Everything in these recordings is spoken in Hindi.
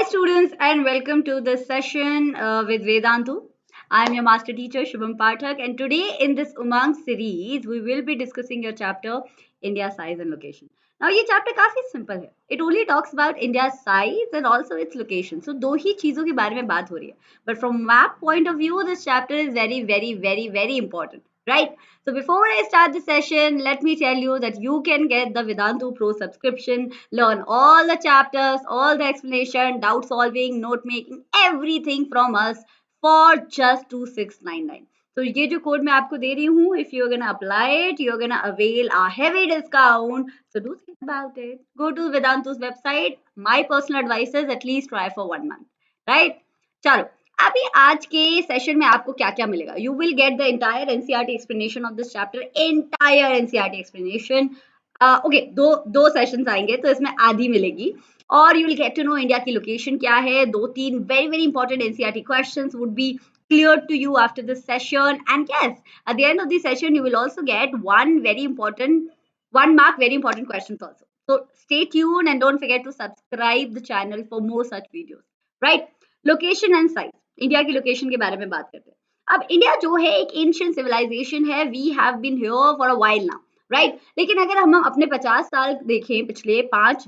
students, and welcome to this session with Vedantu. I'm your master teacher Shubham Pathak, and today in this Umang series, we will be discussing your chapter India size and location. Now, ये chapter काफी simple है. It only talks about India's size and also its location. So दो ही चीजों के बारे में बात हो रही है. But from map point of view, this chapter is very, very, very, very important, right? So before I start the session, let me tell you that you can get the Vedantu Pro subscription, learn all the chapters, all the explanation, doubt solving, note making, everything from us for just 2699. So ये जो code मैं आपको दे रही हूँ, if you're gonna apply it, you're gonna avail a heavy discount. So do think about it. Go to Vedantu's website. My personal advice is at least try for 1 month, right? चलो अभी आज के सेशन में आपको क्या क्या मिलेगा. You will get the entire NCERT explanation of this chapter, entire NCERT explanation. Okay, दो सेशंस आएंगे तो इसमें आधी मिलेगी. और you will get to know India की लोकेशन क्या है. 2-3 very very important NCERT questions would be clear to you after this session. And yes, at the end of the session you will also get one mark very important questions also. So stay tuned and don't forget to subscribe the channel for more such videos, right? Location and size. India की लोकेशन के बारे में बात करते हैं. अब इंडिया जो है एक एंशिएंट सिविलाइजेशन है. We have been here for a while now, right? लेकिन अगर हम अपने 50 साल देखें, पिछले 5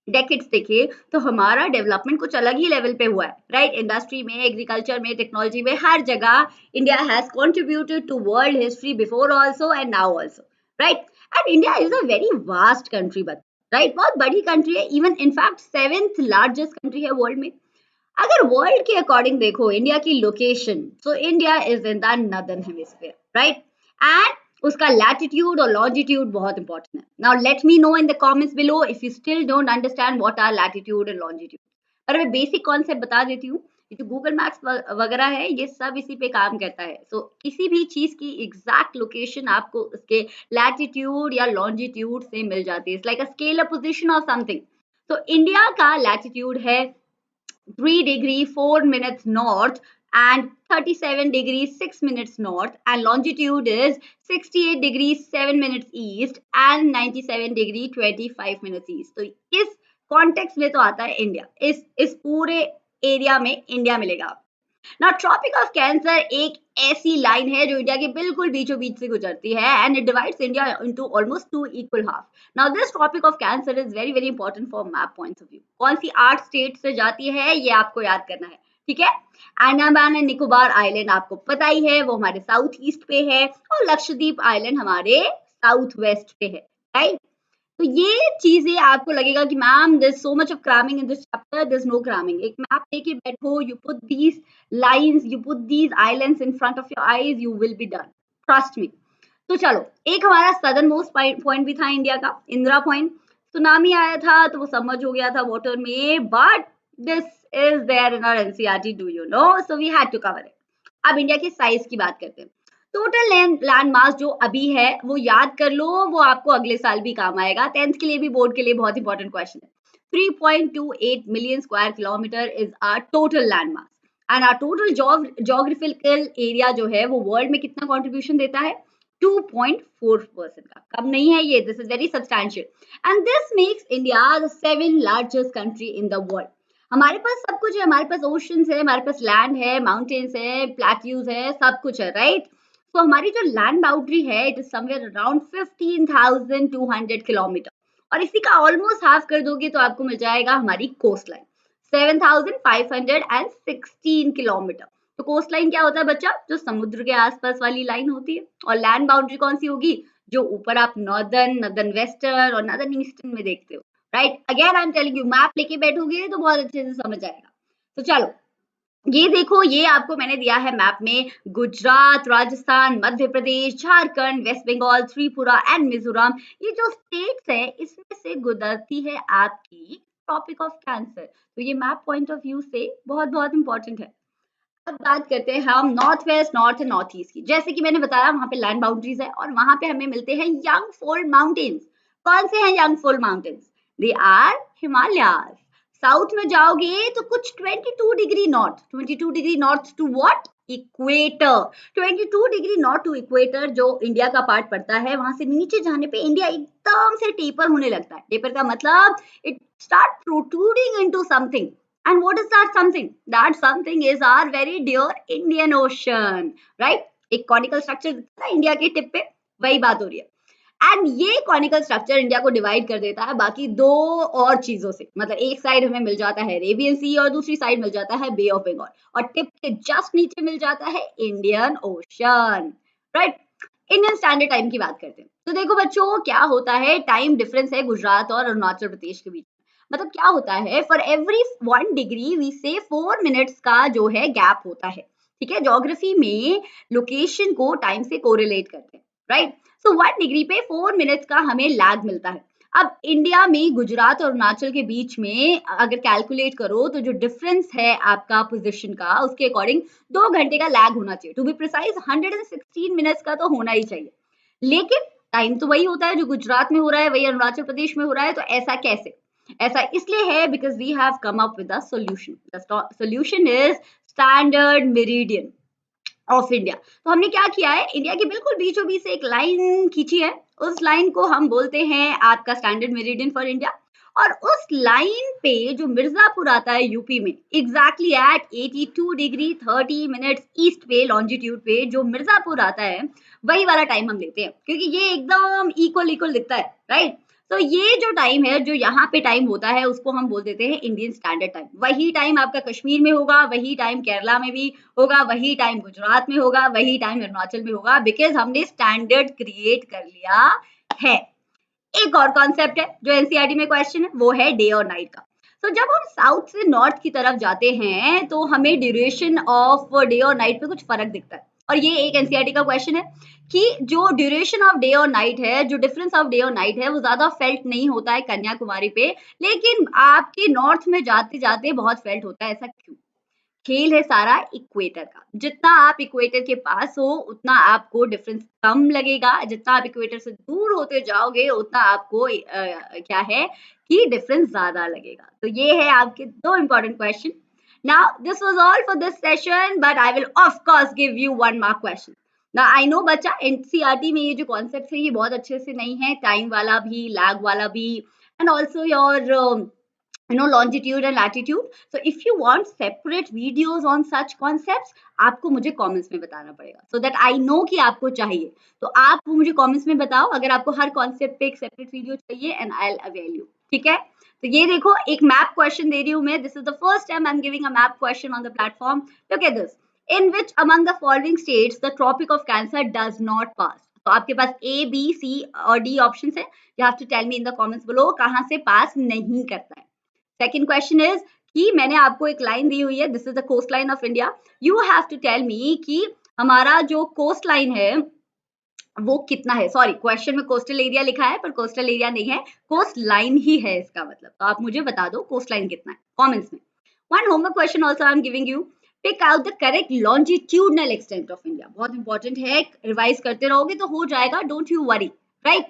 डेकेड्स देखे, तो हमारा डेवलपमेंट कुछ अलग ही लेवल पे हुआ है, राइट? इंडस्ट्री में, एग्रीकल्चर में, टेक्नोलॉजी में, हर जगह India has contributed to world history before also and now also, right? And India is a very vast country, but right, बहुत बड़ी कंट्री है. Even in fact 7th largest country है वर्ल्ड में. अगर वर्ल्ड के अकॉर्डिंग देखो इंडिया की location, so India is in the northern hemisphere, right? And उसका लैटिट्यूड और लॉन्जिट्यूड बहुत इंपॉर्टेंट है. Now let me know in the comments below if you still don't understand what are latitude and longitude. पर मैं बेसिक कॉन्सेप्ट बता देती हूँ. ये जो गूगल मैप्स वगैरह है, ये सब इसी पे काम करता है. सो किसी भी चीज की एग्जैक्ट लोकेशन आपको उसके लैटिट्यूड या लॉन्जिट्यूड से मिल जाती है. It's like a scalar position of something. तो इंडिया का लैटिट्यूड है 3 degree 4 minutes north and 37 degrees 6 minutes north, and longitude is 68 degrees 7 minutes east and 97 degree 25 minutes east. तो इस कॉन्टेक्स्ट में तो आता है इंडिया. इस पूरे एरिया में इंडिया मिलेगा. नाउ ट्रॉपिक ऑफ कैंसर एक ऐसी लाइन है जो इंडिया के बिल्कुल बीचों बीच से गुजरती है, and it divides India into almost 2 equal half. Now this tropic of cancer is very very important for map points of view. कौन सी 8 स्टेट से जाती है ये आपको याद करना है, ठीक है? अंडमान एंड निकोबार आइलैंड आपको पता ही है, वो हमारे साउथ ईस्ट पे है, और लक्षद्वीप आइलैंड हमारे साउथ वेस्ट पे है, राइट? तो ये चीजें आपको लगेगा कि ma'am this so much of cramming in this chapter. This no cramming. एक मैप लेके बैठो, you put these lines, you put these islands in front of your eyes, you will be done, trust me. तो चलो, एक हमारा सदर्न मोस्ट पॉइंट भी था इंडिया का, इंदिरा पॉइंट. सुनामी आया था तो वो सबमर्ज हो गया था वाटर में, but this is there in our NCERT, do you know? So we had to cover it. अब इंडिया की साइज की बात करते हैं. टोटल लैंड मास जो अभी है वो याद कर लो, वो आपको अगले साल भी काम आएगा. 10th के लिए भी, बोर्ड के लिए बहुत इंपॉर्टेंट क्वेश्चन है. 3.28 million square kilometre is our total land mass, and our total geographical area जो है वो वर्ल्ड में कितना कंट्रीब्यूशन देता है? 2.4% का. कम नहीं है ये. This is very substantial, and this makes India the 7th largest country in the world. हमारे पास सब कुछ है. हमारे पास ओशंस है, हमारे पास लैंड है, माउंटेन्स है, प्लेट्यूज है, सब कुछ है, राइट? तो हमारी जो लैंड बाउंड्री है, it is somewhere around 15,200 kilometre, और इसी का ऑलमोस्ट हाफ कर दोगे तो आपको मिल जाएगा हमारी कोस्ट लाइन 7,516 किलोमीटर. तो कोस्ट लाइन क्या होता है बच्चा? जो समुद्र के आसपास वाली लाइन होती है. और लैंड बाउंड्री कौन सी होगी? जो ऊपर आप नॉर्दर्न वेस्टर्न और नॉर्दर्न ईस्टर्न में देखते हो, right? Again I am telling you, map लेके बैठोगे तो बहुत अच्छे से समझ आएगा. तो चलो ये देखो, ये आपको मैंने दिया है मैप में गुजरात, राजस्थान, मध्य प्रदेश, झारखंड, वेस्ट बंगाल, त्रिपुरा एंड मिजोरम. ये जो स्टेट्स है इसमें से गुजरती है आपकी ट्रॉपिक ऑफ कैंसर. तो ये मैप पॉइंट ऑफ व्यू से बहुत बहुत इंपॉर्टेंट है. अब बात करते हैं हम north west, north and north east की. जैसे कि मैंने बताया वहां पे लैंड बाउंड्रीज है, और वहां पे हमें मिलते हैं यंग फोल्ड माउंटेन्स. कौन से हैं young fold mountains? They are Himalayas. South में जाओगे तो कुछ 22 degree north, 22 degree north to what? Equator. 22 degree north to equator जो इंडिया का पार्ट पड़ता है, वहां से नीचे जाने पे इंडिया एकदम से टेपर होने लगता है. टेपर का मतलब it start protruding into something, And what is that something? That something is our very dear Indian Ocean, right? एक कॉनिकल स्ट्रक्चर दिखता है इंडिया के टिप पे, वही बात हो रही है। एंड ये कॉनिकल स्ट्रक्चर इंडिया को डिवाइड कर देता है बाकी दो और चीजों से, मतलब एक साइड हमें मिल जाता है अरेबियन सी और दूसरी साइड मिल जाता है बे ऑफ बंगाल, और टिप के जस्ट नीचे मिल जाता है Indian ocean, right. Indian standard time की बात करते हैं तो देखो बच्चों क्या होता है, टाइम डिफरेंस है गुजरात और अरुणाचल प्रदेश के बीच। मतलब क्या होता है, फॉर एवरी 1 डिग्री वी से 4 मिनट्स का जो है गैप होता है, ठीक है। ज्योग्राफी में लोकेशन को टाइम से कोरिलेट करते हैं, राइट। सो 1 डिग्री पे 4 मिनट्स का हमें लैग मिलता है। अब इंडिया में गुजरात और अरुणाचल के बीच में अगर कैलकुलेट करो तो जो डिफरेंस है आपका पोजीशन का, उसके अकॉर्डिंग 2 घंटे का लैग होना चाहिए। टू बी प्रिसाइज 116 मिनट्स का तो होना ही चाहिए, लेकिन टाइम तो वही होता है जो गुजरात में हो रहा है, वही अरुणाचल प्रदेश में हो रहा है। तो ऐसा कैसे? ऐसा इसलिए है because we have come up with a solution. The solution is standard meridian of India. तो हमने क्या किया है, इंडिया के बिल्कुल बीचों बीच से एक लाइन खींची है, उस लाइन को हम बोलते हैं आपका स्टैंडर्ड मेरिडियन फॉर इंडिया। और उस लाइन पे जो मिर्जापुर आता है यूपी में, exactly at 82 degree 30 minutes east पे लॉन्जिट्यूड पे जो मिर्जापुर आता है, वही वाला टाइम हम लेते हैं क्योंकि ये एकदम इक्वल इक्वल दिखता है, राइट। तो ये जो टाइम है, जो यहाँ पे टाइम होता है, उसको हम बोल देते हैं इंडियन स्टैंडर्ड टाइम। वही टाइम आपका कश्मीर में होगा, वही टाइम केरला में भी होगा, वही टाइम गुजरात में होगा, वही टाइम अरुणाचल में होगा, बिकॉज हमने स्टैंडर्ड क्रिएट कर लिया है। एक और कॉन्सेप्ट है जो एनसीईआरटी में क्वेश्चन है, वो है डे और नाइट का। तो जब हम साउथ से नॉर्थ की तरफ जाते हैं तो हमें ड्यूरेशन ऑफ डे और नाइट पे कुछ फर्क दिखता है, और ये एक एनसीईआरटी का क्वेश्चन है कि जो ड्यूरेशन ऑफ डे और नाइट है, जो डिफरेंस ऑफ डे और नाइट है, वो ज्यादा फेल्ट नहीं होता है कन्याकुमारी पे, लेकिन आपके नॉर्थ में जाते जाते बहुत फेल्ट होता है। ऐसा क्यों? खेल है सारा इक्वेटर का। जितना आप इक्वेटर के पास हो उतना आपको डिफरेंस कम लगेगा, जितना आप इक्वेटर से दूर होते जाओगे उतना आपको क्या है कि डिफरेंस ज्यादा लगेगा। तो ये है आपके दो important question. Now this was all for this session, but I will of course give you 1 mark question. ना आई नो बच्चा, एनसीईआरटी में ये जो कॉन्सेप्ट है ये बहुत अच्छे से नहीं है, टाइम वाला भी, लैग वाला भी, and also your longitude and latitude. So if you want separate videos on such concepts, आपको मुझे comments में बताना पड़ेगा so that I know कि आपको चाहिए। तो आप मुझे comments में बताओ अगर आपको हर concept पे एक separate video चाहिए, and I'll avail you। ठीक है। तो ये देखो एक map question दे रही हूँ मैं। This is the first time I'm giving a map question on the platform. Look at this. In which among the following states the Tropic of Cancer does not pass? तो आपके पास A, B, C और D options है। You have to tell me in the comments below कहाँ से पास नहीं करता है। सेकेंड क्वेश्चन इज कि मैंने आपको एक लाइन दी हुई है, this is the coast line of India. You have to tell me कि हमारा जो कोस्ट लाइन है वो कितना है। सॉरी, क्वेश्चन में कोस्टल एरिया लिखा है पर कोस्टल एरिया नहीं है, कोस्ट लाइन ही है इसका मतलब। तो आप मुझे बता दो कोस्ट लाइन कितना है कमेंट्स में। One homework question also I am giving you, pick out the correct longitudinal extent of India. बहुत इंपॉर्टेंट है, रिवाइज करते रहोगे तो हो जाएगा, don't you worry, right.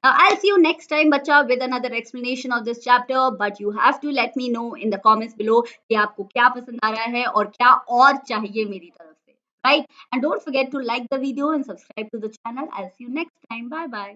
I'll see you next time, bacha, with another explanation of this chapter. But you have to let me know in the comments below कि आपको क्या पसंद आ रहा है और क्या और चाहिए मेरी तरफ से, right? And don't forget to like the video and subscribe to the channel. I'll see you next time. Bye bye.